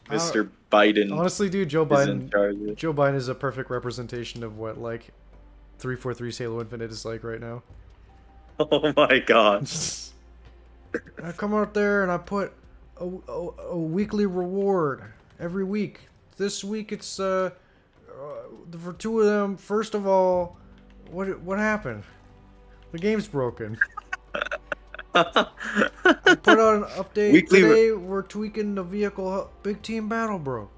Mr. Biden Honestly, dude, is in charge of it. Joe Biden is a perfect representation of what like 343's Halo Infinite is like right now. Oh my god. I come out there and I put a weekly reward every week. This week it's for two of them. First of all, what happened? The game's broken. I put out an update Weekly. today. We're tweaking the vehicle. Big team battle broke.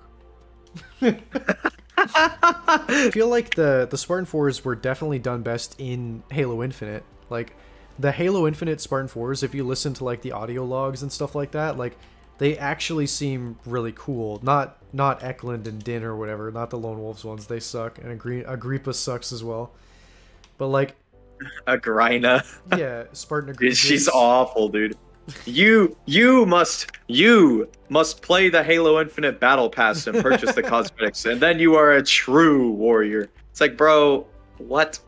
I feel like the Spartan 4s were definitely done best in Halo Infinite. Like the Halo Infinite Spartan 4s, if you listen to like the audio logs and stuff like that, like they actually seem really cool. Not Eklund and Din or whatever, not the Lone Wolves ones. They suck, and Agrippa sucks as well. But like, Agrina. yeah, Spartan Agrippa. She's awful, dude. You must play the Halo Infinite Battle Pass and purchase the cosmetics, and then you are a true warrior. It's like, bro, what?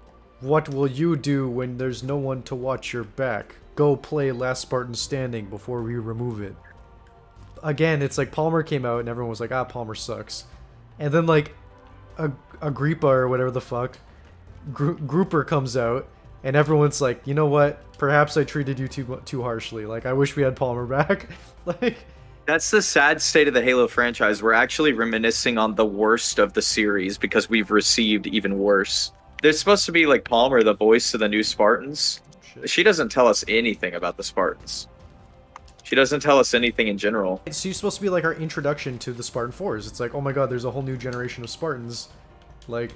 What will you do when there's no one to watch your back? Go play Last Spartan Standing before we remove it. Again, it's like Palmer came out and everyone was like, ah, Palmer sucks. And then like Agrippa or whatever the fuck, Grouper comes out and everyone's like, you know what? Perhaps I treated you too harshly. Like, I wish we had Palmer back. Like, That's the sad state of the Halo franchise. We're actually reminiscing on the worst of the series because we've received even worse. There's supposed to be like Palmer, the voice of the new Spartans. shit. She doesn't tell us anything about the Spartans. She doesn't tell us anything in general. She's supposed to be like our introduction to the Spartan 4s. It's like, oh my god, there's a whole new generation of Spartans. Like,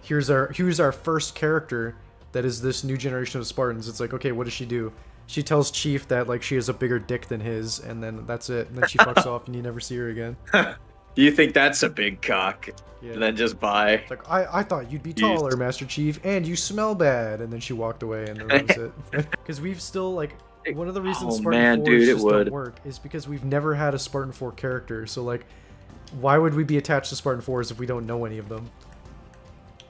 here's our first character that is this new generation of Spartans. It's like, okay, what does she do? She tells Chief that like she has a bigger dick than his, and then that's it. And then she fucks off, and you never see her again. You think that's a big cock? Yeah. And then just bye. It's like, I thought you'd be taller, Master Chief, and you smell bad. And then she walked away, and then that was it. Because we've still like one of the reasons Oh, Spartan man, 4s dude, it just would. don't work is because we've never had a Spartan 4 character. So like, why would we be attached to Spartan 4s if we don't know any of them?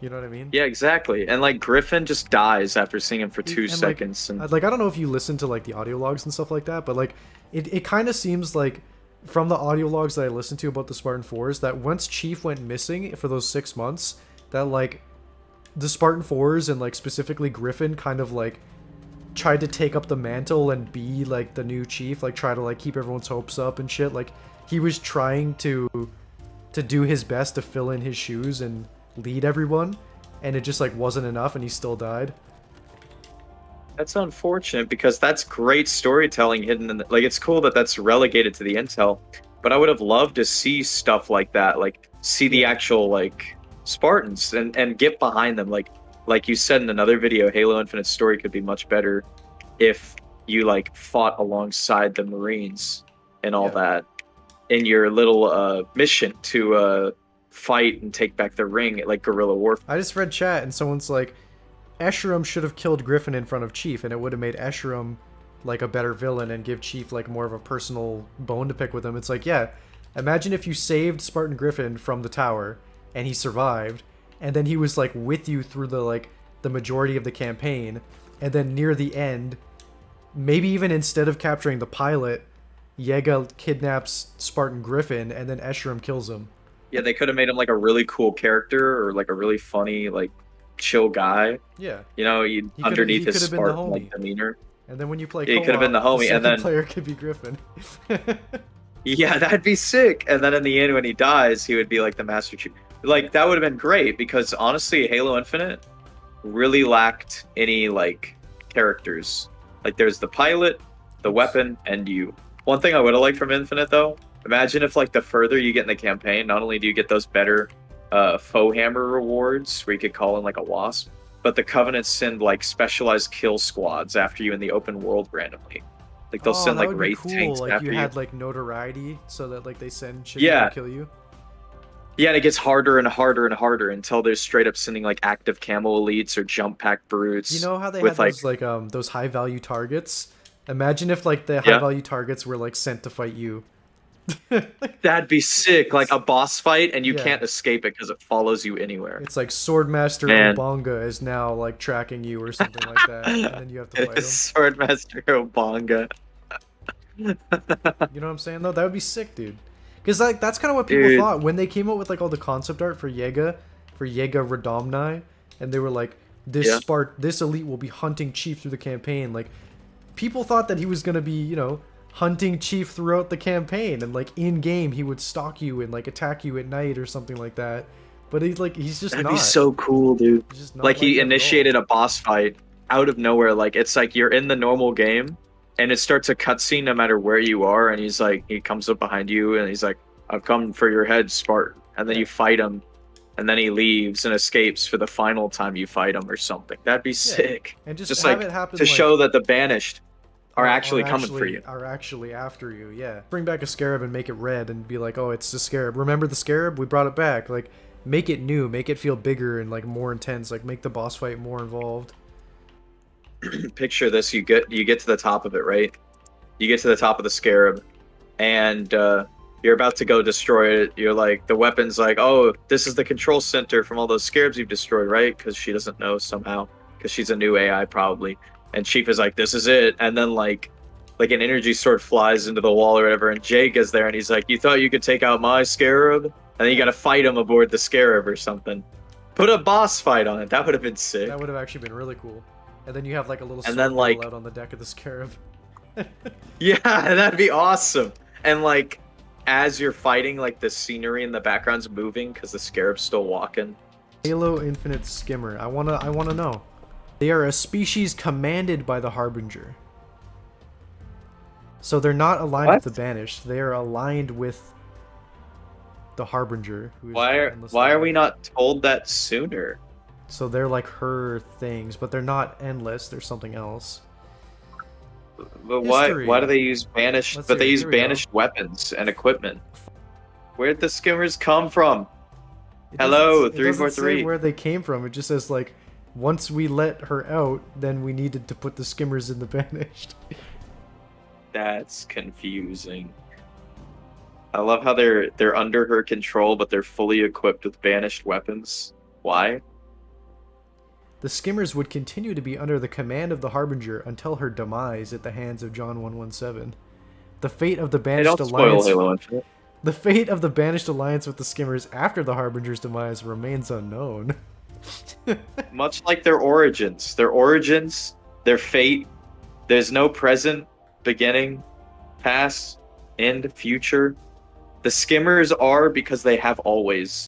You know what I mean? Yeah, exactly. And like Griffin just dies after seeing him for two And, seconds. And Like I don't know if you listen to like the audio logs and stuff like that, but like it kind of seems like from the audio logs that I listened to about the Spartan 4s that once Chief went missing for those 6 months, that like the Spartan 4s and like specifically Griffin kind of like tried to take up the mantle and be like the new Chief, like try to like keep everyone's hopes up and shit. Like he was trying to do his best to fill in his shoes and lead everyone, and it just like wasn't enough, and he still died. that's unfortunate because that's great storytelling hidden in the, like it's cool that that's relegated to the intel, but I would have loved to see stuff like that, like see the actual like Spartans and get behind them. Like you said in another video, Halo Infinite story could be much better if you like fought alongside the Marines and all Yeah. that in your little mission to fight and take back the ring, like guerrilla warfare. I just read chat and someone's like, Esherum should have killed Griffin in front of Chief, and it would have made Esherum like a better villain and give Chief like more of a personal bone to pick with him. It's like, yeah, imagine if you saved Spartan Griffin from the tower and he survived, and then he was like with you through the majority of the campaign, and then near the end, maybe even instead of capturing the pilot, Yega kidnaps Spartan Griffin and then Esherum kills him. Yeah, they could have made him like a really cool character or like a really funny, like chill guy. Yeah. You know, underneath he his could've been the Spartan like homie. demeanor. And then when you play Yeah, he could have been the homie, second and then player could be Griffin. yeah, that'd be sick. And then in the end, when he dies, he would be like the Master Chief. Like that would have been great because honestly, Halo Infinite really lacked any like characters. Like there's the pilot, the weapon, and you. One thing I would have liked from Infinite though, imagine if like the further you get in the campaign, not only do you get those better foe hammer rewards where you could call in like a wasp, but the Covenant send like specialized kill squads after you in the open world randomly. Like they'll send that like would be wraith cool. tanks Like after you you. had like notoriety, so that like they send shit Yeah. to kill you. Yeah, and it gets harder and harder and harder until they're straight up sending like active camo elites or jump pack brutes. You know how they with had those high value targets? Imagine if like the Yeah. high value targets were like sent to fight you. That'd be sick, like a boss fight, and you Yeah. can't escape it because it follows you anywhere. It's like Swordmaster Man. Obonga is now like tracking you or something like that, and then you have to fight him. Swordmaster Obonga. You know what I'm saying though? That would be sick, dude. Because like that's kind of what people Dude, thought when they came out with like all the concept art for Yega Radomni, and they were like, yeah. this elite will be hunting Chief through the campaign. Like, people thought that he was gonna be, hunting Chief throughout the campaign, and like in game he would stalk you and like attack you at night or something like that. But he's just That'd not. be so cool, dude. He's just not Like like he that at all. initiated a boss fight out of nowhere. Like it's like you're in the normal game and it starts a cutscene no matter where you are, and he's like he comes up behind you and he's like, I've come for your head, Spartan. And then Yeah. you fight him and then he leaves and escapes for the final time you fight him or something. That'd be Yeah. sick. And just Just have like it happen to like show that the banished are actually coming for you. Are actually after you, yeah. Bring back a scarab and make it red and be like, oh, it's the scarab. Remember the scarab? We brought it back. Like, make it new, make it feel bigger and like more intense. Like, make the boss fight more involved. Picture this: you get to the top of it, right? You get to the top of the scarab, and you're about to go destroy it. You're like, the weapon's like, oh, this is the control center from all those scarabs you've destroyed, right? Because she doesn't know somehow, because she's a new AI probably. And Chief is like, this is it. And then like an energy sword flies into the wall or whatever, and Jake is there, and he's like, you thought you could take out my scarab? And then you gotta fight him aboard the scarab or something. Put a boss fight on it. That would have been sick. That would have actually been really cool. And then you have like a little And then, sword like- battle out on the deck of the scarab. Yeah, that'd be awesome. And like, as you're fighting, like the scenery in the background's moving because the scarab's still walking. Halo Infinite Skimmer. I wanna know. They are a species commanded by the Harbinger. So they're not aligned What? with the Banished. They are aligned with the Harbinger. Who is Why the are endless why are light. we not told that sooner? So they're like her things, but they're not endless. They're something else. But History. why do they use banished? Let's But see, they use here we go. banished weapons and equipment. Where'd the skimmers come from? It Hello, doesn't- it doesn't say 343. where they came from. It just says like, once we let her out, then we needed to put the skimmers in the Banished. That's confusing. I love how they're under her control, but they're fully equipped with banished weapons. Why? The skimmers would continue to be under the command of the Harbinger until her demise at the hands of John 117. The fate of the They Banished don't spoil Alliance. Halo Infinite. The fate of the Banished Alliance with the Skimmers after the Harbinger's demise remains unknown. Much like their origins. Their fate. There's no present, beginning, past, end, future. The skimmers are because they have always.